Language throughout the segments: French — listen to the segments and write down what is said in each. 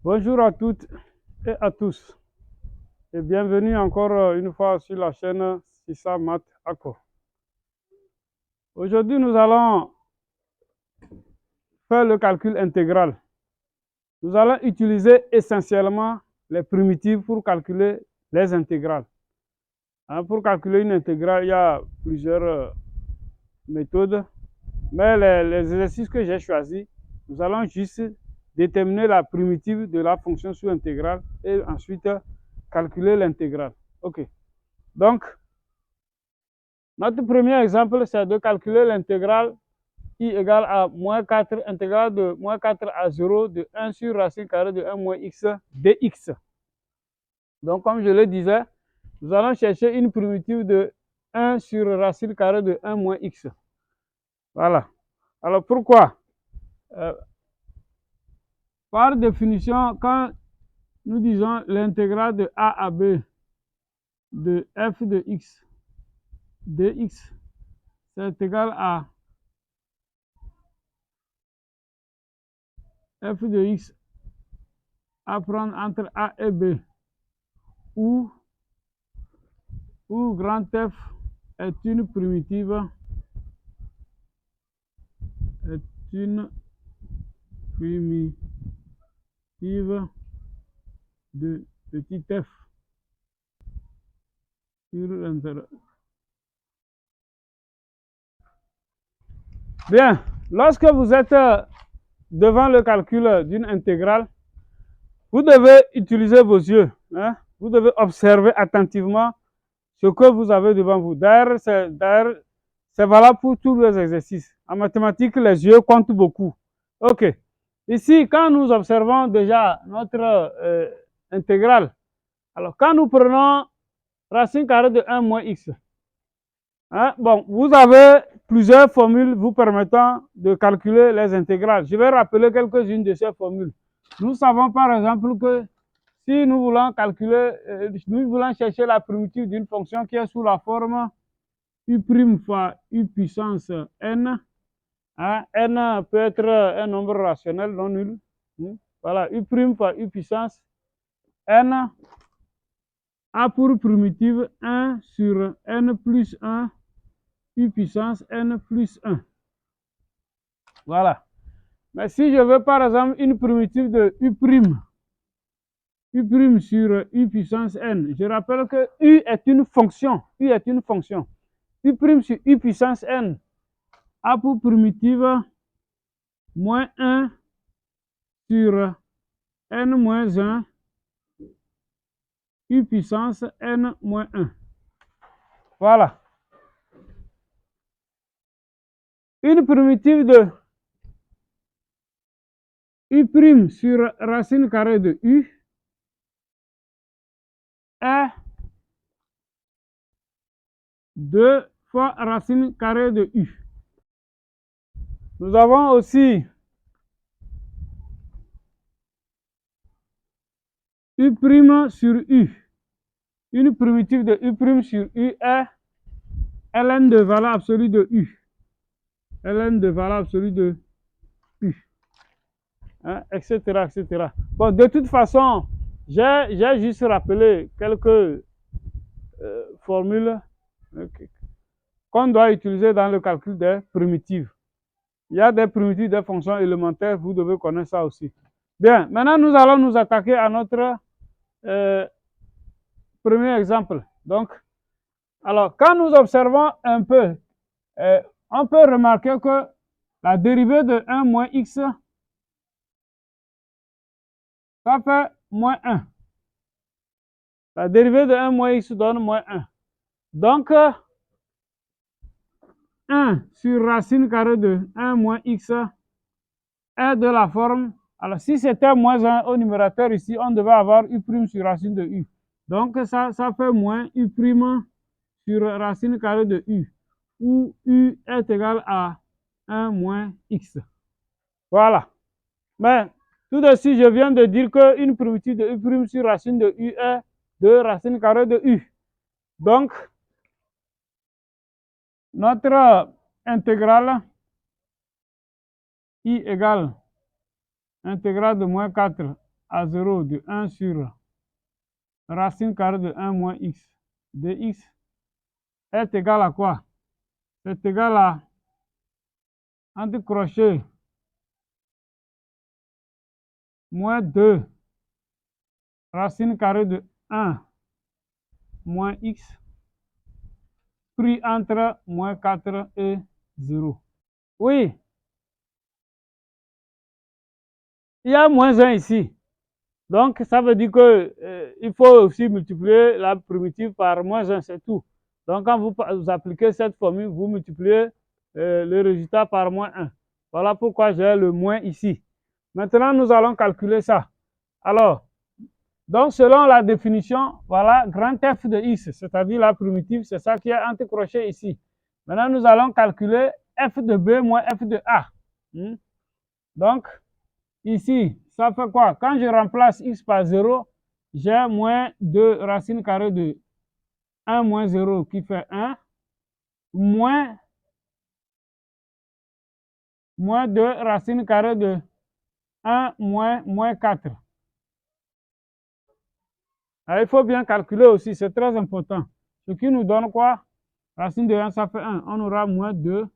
Bonjour à toutes et à tous et bienvenue encore une fois sur la chaîne Sissa Mat Ako. Aujourd'hui, nous allons faire le calcul intégral. Nous allons utiliser essentiellement les primitives pour calculer les intégrales. Pour calculer une intégrale, il y a plusieurs méthodes, mais les exercices que j'ai choisis, nous allons juste déterminer la primitive de la fonction sous intégrale et ensuite calculer l'intégrale. OK. Donc, notre premier exemple, c'est de calculer l'intégrale i égale à moins 4, intégrale de moins 4 à 0 de 1 sur racine carrée de 1 moins x dx. Donc, comme je le disais, nous allons chercher une primitive de 1 sur racine carrée de 1 moins x. Voilà. Alors, pourquoi Par définition, quand nous disons l'intégrale de a à b de f de x dx, c'est égal à f de x à prendre entre a et b, où grand F est une primitive de petit f sur l'intégrale. Bien, lorsque vous êtes devant le calcul d'une intégrale, vous devez utiliser vos yeux. Vous devez observer attentivement ce que vous avez devant vous. D'ailleurs, c'est valable pour tous les exercices. En mathématiques, les yeux comptent beaucoup. OK. Ici, quand nous observons déjà notre intégrale, alors quand nous prenons racine carrée de 1 moins x, bon, vous avez plusieurs formules vous permettant de calculer les intégrales. Je vais rappeler quelques-unes de ces formules. Nous savons par exemple que si nous voulons calculer, nous voulons chercher la primitive d'une fonction qui est sous la forme u' fois u puissance n. N peut être un nombre rationnel non nul. Voilà, u' fois u puissance n a pour primitive 1 sur n plus 1 u puissance n plus 1. Voilà. Mais si je veux par exemple une primitive de u' sur u puissance n, je rappelle que u est une fonction. U est une fonction. U' sur u puissance n a pour primitive moins 1 sur n moins 1 u puissance n moins 1. Voilà. Une primitive de u' sur racine carrée de u est 2 fois racine carrée de u. Nous avons aussi u' sur u. Une primitive de u' sur u est ln de valeur absolue de u. Ln de valeur absolue de u. Etc., etc. Bon, de toute façon, j'ai juste rappelé quelques formules qu'on doit utiliser dans le calcul des primitives. Il y a des primitives des fonctions élémentaires, vous devez connaître ça aussi. Bien, maintenant nous allons nous attaquer à notre premier exemple. Donc, alors, quand nous observons un peu, on peut remarquer que la dérivée de 1 moins x, ça fait moins 1. La dérivée de 1 moins x donne moins 1. Donc, 1 sur racine carrée de 1 moins x est de la forme. Alors, si c'était moins 1 au numérateur ici, on devait avoir u' sur racine de u. Donc, ça fait moins u' sur racine carrée de u, où u est égal à 1 moins x. Voilà. Mais tout de suite, je viens de dire qu'une primitive de u' sur racine de u est de racine carrée de u. Donc, notre intégrale i égale intégrale de moins 4 à 0 de 1 sur racine carrée de 1 moins x dx est égal à quoi? C'est égal à, entre crochets, moins 2 racine carrée de 1 moins x pris entre moins 4 et 0. Oui, il y a moins 1 ici. Donc, ça veut dire que il faut aussi multiplier la primitive par moins 1, c'est tout. Donc, quand vous appliquez cette formule, vous multipliez le résultat par moins 1. Voilà pourquoi j'ai le moins ici. Maintenant, nous allons calculer ça. Alors, donc, selon la définition, voilà, grand F de x, c'est-à-dire la primitive, c'est ça qui est entre crochets ici. Maintenant, nous allons calculer f de b moins f de a. Donc, ici, ça fait quoi? Quand je remplace x par 0, j'ai moins 2 racine carrée de 1 moins 0 qui fait 1, moins 2 racine carrée de 1 moins 4. Alors, il faut bien calculer aussi, c'est très important. Ce qui nous donne quoi? Racine de 1, ça fait 1. On aura moins 2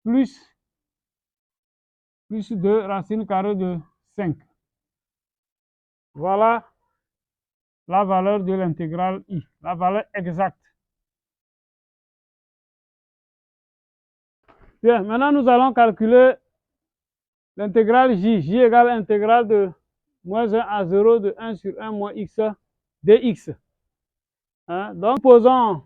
plus 2 racine carrée de 5. Voilà la valeur de l'intégrale i, la valeur exacte. Bien, maintenant nous allons calculer l'intégrale j. J égale l'intégrale de moins 1 à 0 de 1 sur 1 moins x dx. Donc, posons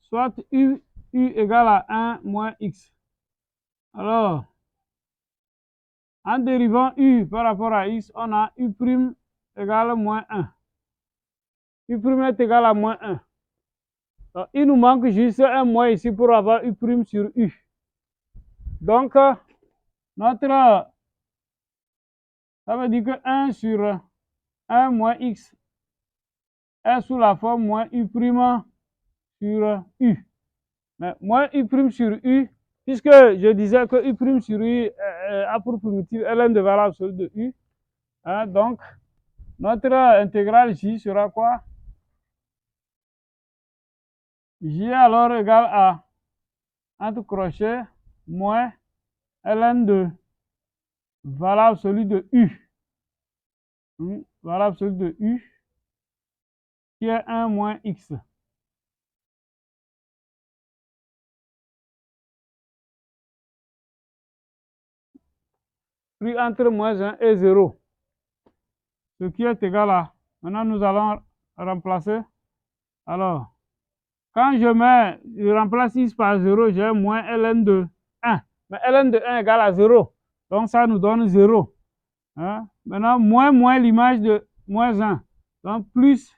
soit u égale à 1 moins x. Alors, en dérivant u par rapport à x, on a u' égale moins 1. U' est égal à moins 1. Donc, il nous manque juste un moins ici pour avoir u' sur u. Donc, ça veut dire que 1 sur 1 moins x est sous la forme moins u' sur u. Mais moins u' sur u, puisque je disais que u' sur u a pour primitive ln de valeur absolue de u. Donc, notre intégrale j sera quoi? J alors égale à, entre crochets, moins ln de valeur absolue de u. Valeur absolue de u, qui est 1 moins x. Pris entre moins 1 et 0. Ce qui est égal à, maintenant nous allons remplacer. Alors, quand je remplace x par 0, j'ai moins ln de 1. Mais ln de 1 égale à 0. Donc ça nous donne 0. Maintenant, moins l'image de moins 1. Donc plus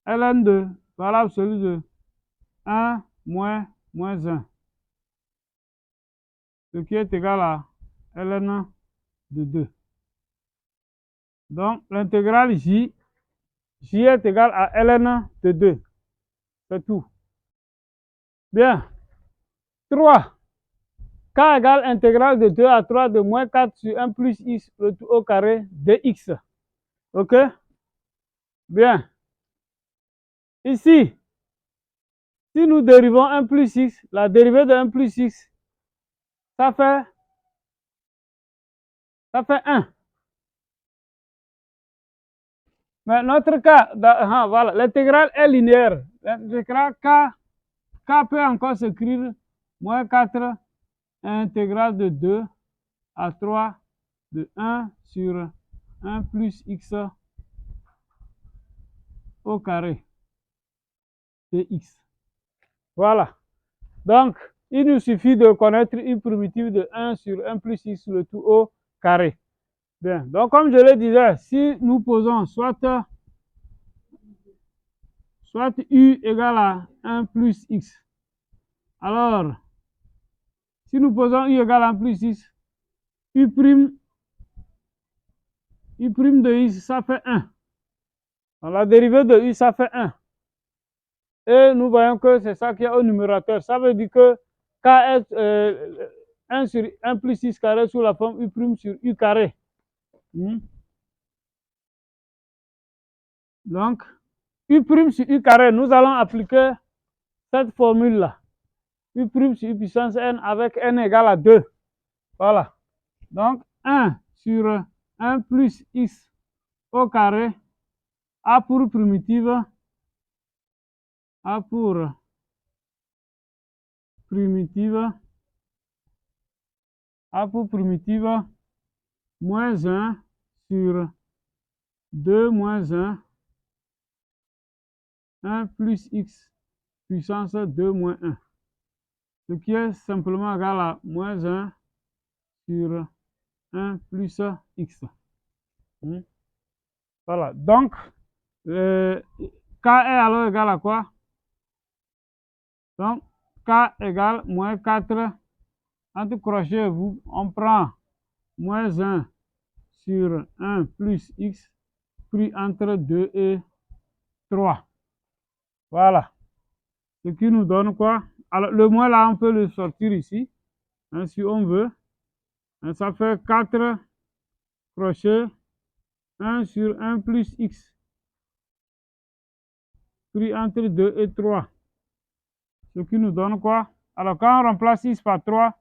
ln de valeur absolue de 1 moins 1. Ce qui est égal à ln de 2. Donc l'intégrale j est égal à ln de 2. C'est tout. Bien. 3. K égale intégrale de 2 à 3 de moins 4 sur 1 plus x le tout au carré dx. OK? Bien. Ici, si nous dérivons 1 plus x, la dérivée de 1 plus x, ça fait 1. Mais notre cas, voilà, l'intégrale est linéaire. L'intégrale k peut encore s'écrire moins 4 intégrale de 2 à 3 de 1 sur 1 plus x au carré dx. Voilà. Donc, il nous suffit de connaître une primitive de 1 sur 1 plus x le tout au carré. Bien. Donc, comme je le disais, si nous posons soit u égale à 1 plus x, alors, si nous posons u égale à 1 plus x, u' de x, ça fait 1. Donc, la dérivée de u, ça fait 1. Et nous voyons que c'est ça qui est au numérateur. Ça veut dire que k est, 1 sur 1 plus x carré sous la forme u' sur u carré. Donc, u' sur u carré, nous allons appliquer cette formule-là. U' sur u puissance n avec n égale à 2. Voilà. Donc, 1 sur 1 plus x au carré a pour primitive moins 1 sur 2 moins 1 plus x puissance 2 moins 1. Ce qui est simplement égal à moins 1 sur 1 plus x. Voilà. Donc, K est alors égal à quoi? Donc, K égale moins 4. Entre crochets, on prend moins 1 sur 1 plus x pris entre 2 et 3. Voilà. Ce qui nous donne quoi? Alors, le moins là, on peut le sortir ici, si on veut. Ça fait 4 crochets 1 sur 1 plus x pris entre 2 et 3. Ce qui nous donne quoi? Alors, quand on remplace x par 3,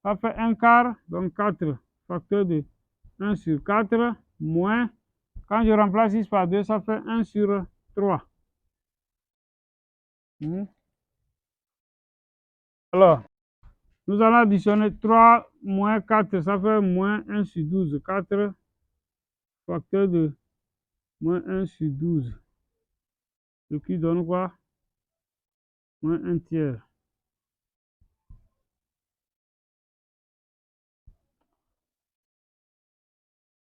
ça fait 1 quart, donc 4 facteur de 1 sur 4, moins, quand je remplace x par 2, ça fait 1 sur 3. Alors, nous allons additionner 3 moins 4, ça fait moins 1 sur 12. 4 facteur de moins 1 sur 12. Ce qui donne quoi? Moins 1 tiers.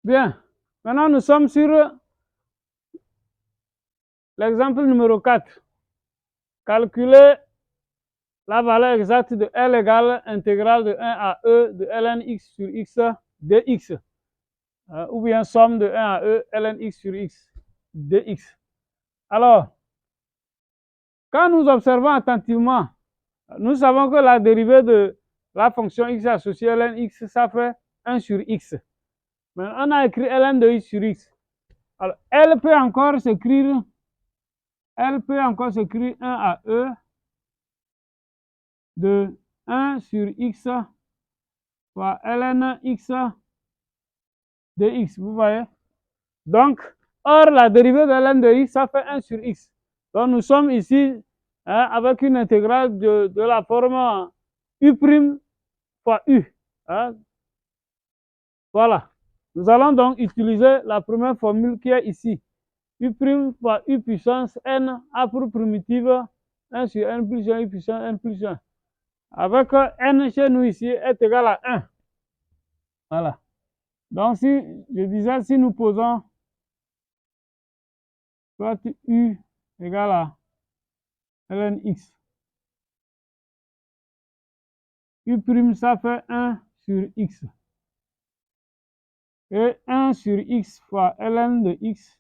Bien. Maintenant, nous sommes sur l'exemple numéro 4. Calculer la valeur exacte de L égale intégrale de 1 à E de ln x sur x dx. Ou bien somme de 1 à E ln x sur x dx. Alors, quand nous observons attentivement, nous savons que la dérivée de la fonction x associée ln x, ça fait 1 sur x. Mais on a écrit ln de x sur x. Alors, L peut encore s'écrire 1 à E de 1 sur x fois ln x dx, vous voyez? Donc, or, la dérivée de ln de x, ça fait 1 sur x. Donc, nous sommes ici avec une intégrale de la forme u' fois u. Voilà. Nous allons donc utiliser la première formule qui est ici. U' fois u puissance n a pour primitive 1 sur n plus 1 u puissance n plus 1. Avec n chez nous ici est égal à 1. Voilà. Donc, si je disais, si nous posons soit u égale à ln x, u' ça fait 1 sur x. Et 1 sur x fois ln de x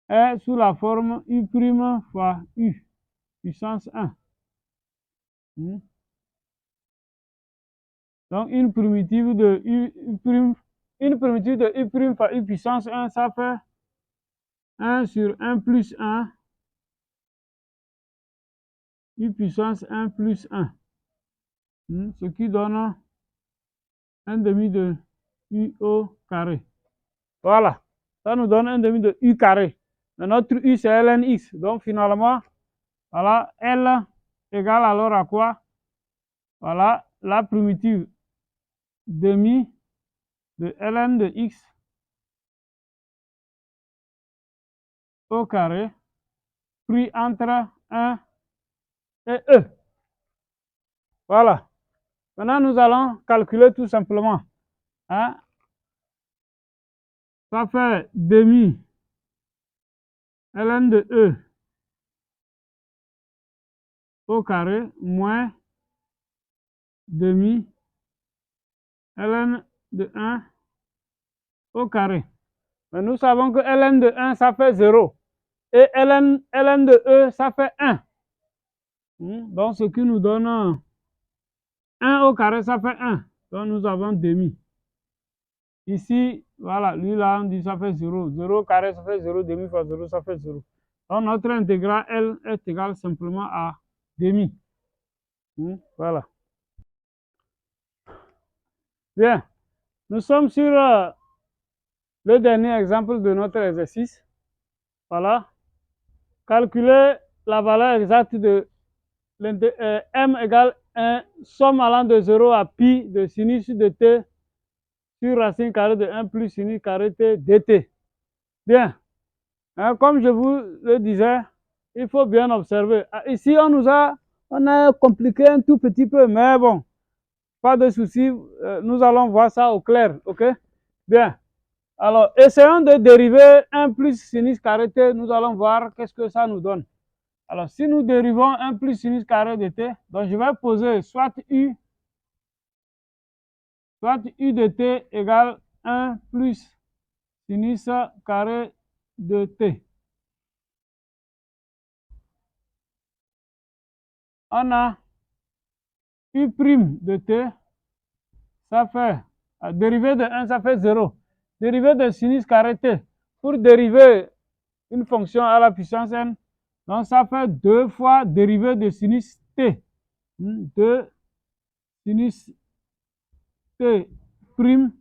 est sous la forme u' fois u puissance 1. Donc, une primitive de u' fois u puissance 1, ça fait 1 sur 1 plus 1 u puissance 1 plus 1. Ce qui donne 1 demi de u au carré. Voilà. Ça nous donne 1 demi de u carré. Mais notre u, c'est ln x. Donc, finalement, voilà, L égale alors à quoi? Voilà, la primitive demi de ln de x au carré pris entre 1 et E. Voilà. Maintenant, nous allons calculer tout simplement. Ça fait demi ln de E au carré moins demi ln de 1 au carré. Mais nous savons que ln de 1, ça fait 0. Et ln de E, ça fait 1. Donc, ce qui nous donne 1 au carré, ça fait 1. Donc, nous avons demi. Ici, voilà, lui là, on dit ça fait 0. 0 au carré, ça fait 0. Demi fois 0, ça fait 0. Donc, notre intégrale, elle, est égale simplement à demi. Voilà. Bien. Nous sommes sur le dernier exemple de notre exercice. Voilà. Calculer la valeur exacte de m égale 1, somme allant de 0 à pi de sinus de t sur racine carrée de 1 plus sinus carré t dt. Bien. Hein, comme je vous le disais, il faut bien observer. Ici, on a compliqué un tout petit peu, mais bon, pas de souci. Nous allons voir ça au clair. OK? Bien. Alors, essayons de dériver 1 plus sinus carré t. Nous allons voir qu'est-ce que ça nous donne. Alors, si nous dérivons 1 plus sinus carré de t, donc je vais poser soit u de t égale 1 plus sinus carré de t. On a u' de t, ça fait, dérivée de 1, ça fait 0. Dérivée de sinus carré t, pour dériver une fonction à la puissance n, donc ça fait 2 fois dérivée de sinus t. 2 sinus t prime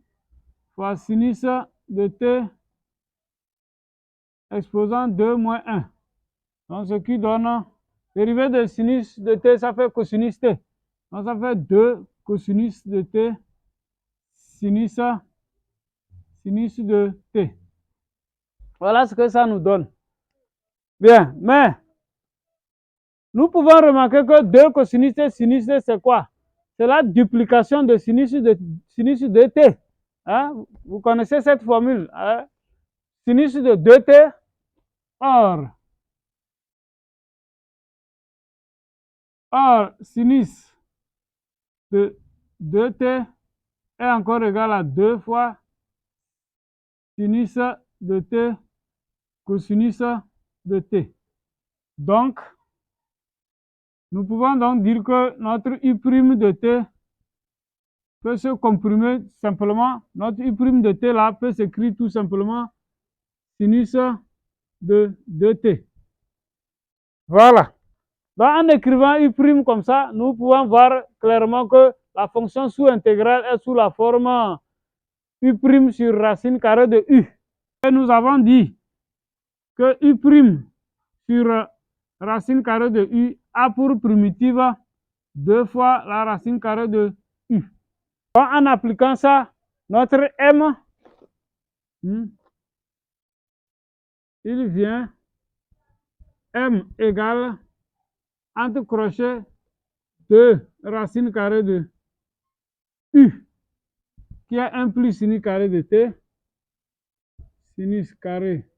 fois sinus de t exposant 2 moins 1. Donc ce qui donne dérivée de sinus de t, ça fait cosinus t. Donc ça fait 2 cosinus de t sinus de t. Voilà ce que ça nous donne. Bien, mais nous pouvons remarquer que 2 cosinus t sinus t, c'est quoi? C'est la duplication de sinus de t. Hein? Vous connaissez cette formule. Hein? Sinus de 2t, or sinus de 2t est encore égal à 2 fois sinus de t cosinus de t. Donc, nous pouvons donc dire que notre u' de t peut se comprimer simplement. Notre u' de t là peut s'écrire tout simplement sinus de 2t. Voilà. Donc, en écrivant u' comme ça, nous pouvons voir clairement que la fonction sous-intégrale est sous la forme u' sur racine carrée de u. Et nous avons dit que u' sur racine carrée de u a pour primitive 2 fois la racine carrée de u. Donc, en appliquant ça, notre m, il vient m égale entre crochets 2 racine carrée de u, qui est 1 plus sinus carré de t, sinus carré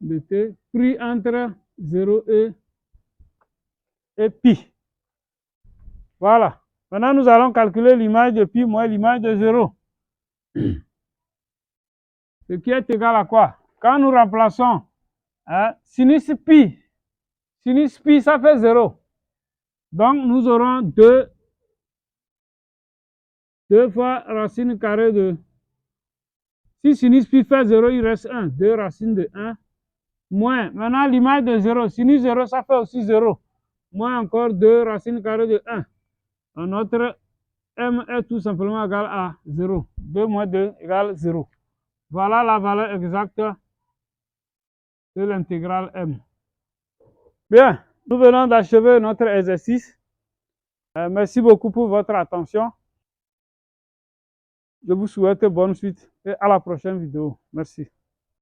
de t, pris entre 0 et pi. Voilà. Maintenant, nous allons calculer l'image de pi moins l'image de 0. Ce qui est égal à quoi? Quand nous remplaçons sinus pi, ça fait 0. Donc, nous aurons 2 fois racine carrée de... Si sinus pi fait 0, il reste 1. 2 racine de 1. Moins. Maintenant, l'image de 0. Sinus 0, ça fait aussi 0. Moins encore 2 racine carrée de 1. Donc, notre m est tout simplement égal à 0. 2 moins 2 égale 0. Voilà la valeur exacte de l'intégrale m. Bien, nous venons d'achever notre exercice. Merci beaucoup pour votre attention. Je vous souhaite bonne suite et à la prochaine vidéo. Merci.